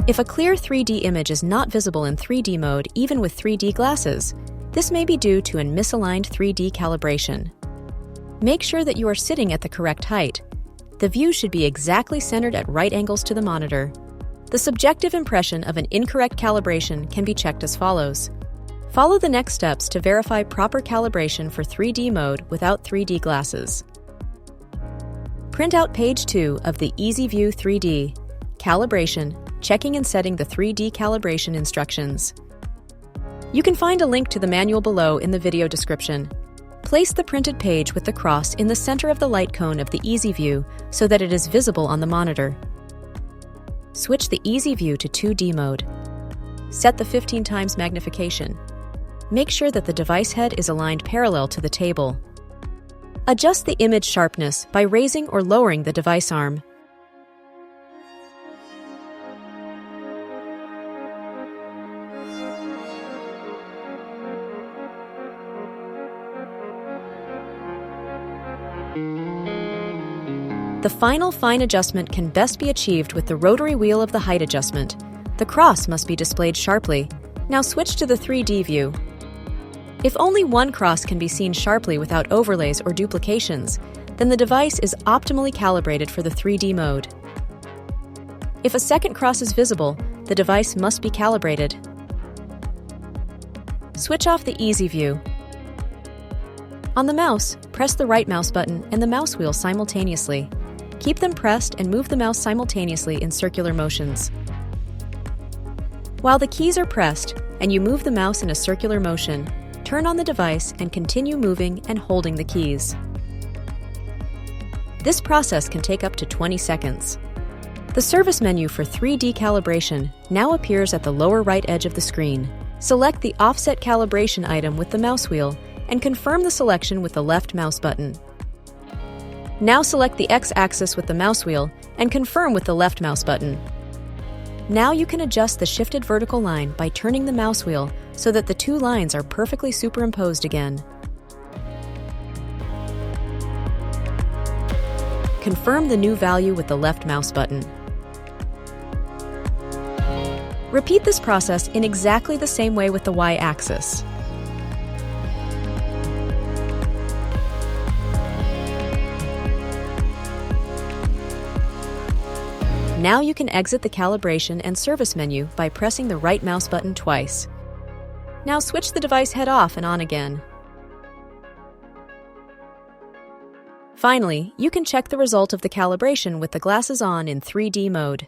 If a clear 3D image is not visible in 3D mode even with 3D glasses, this may be due to a misaligned 3D calibration. Make sure that you are sitting at the correct height. The view should be exactly centered at right angles to the monitor. The subjective impression of an incorrect calibration can be checked as follows. Follow the next steps to verify proper calibration for 3D mode without 3D glasses. Print out page 2 of the EasyView 3D, Calibration, Checking and Setting the 3D Calibration Instructions. You can find a link to the manual below in the video description. Place the printed page with the cross in the center of the light cone of the EasyView so that it is visible on the monitor. Switch the EasyView to 2D mode. Set the 15 times magnification. Make sure that the device head is aligned parallel to the table. Adjust the image sharpness by raising or lowering the device arm. The final fine adjustment can best be achieved with the rotary wheel of the height adjustment. The cross must be displayed sharply. Now switch to the 3D view. If only one cross can be seen sharply without overlays or duplications, then the device is optimally calibrated for the 3D mode. If a second cross is visible, the device must be calibrated. Switch off the EasyView. On the mouse, press the right mouse button and the mouse wheel simultaneously. Keep them pressed and move the mouse simultaneously in circular motions. While the keys are pressed and you move the mouse in a circular motion, turn on the device and continue moving and holding the keys. This process can take up to 20 seconds. The service menu for 3D calibration now appears at the lower right edge of the screen. Select the Offset Calibration item with the mouse wheel and confirm the selection with the left mouse button. Now select the X-axis with the mouse wheel and confirm with the left mouse button. Now you can adjust the shifted vertical line by turning the mouse wheel so that the two lines are perfectly superimposed again. Confirm the new value with the left mouse button. Repeat this process in exactly the same way with the Y-axis. Now you can exit the calibration and service menu by pressing the right mouse button twice. Now switch the device head off and on again. Finally, you can check the result of the calibration with the glasses on in 3D mode.